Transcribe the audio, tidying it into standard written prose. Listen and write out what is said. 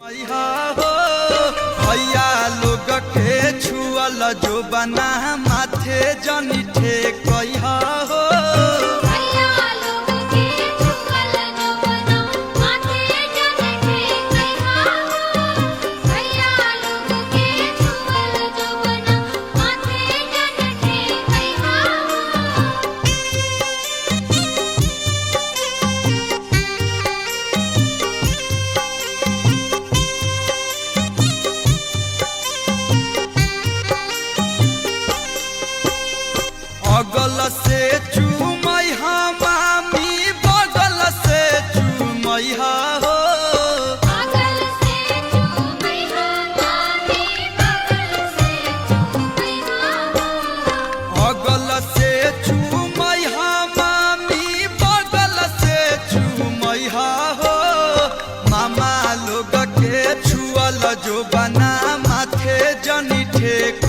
भैया लोग के छुअल जो बना माथे जनी ठेकइहा हो। अगल से चूमैहा मामी बगल से चूमैहा हो। अगल से चूमैहा मामी बगल से चूमैहा हो। अगल से चूमैहा मामी बगल से चूमैहा हो। मामा लोग के छुअल जो बना माथे जनी ठेक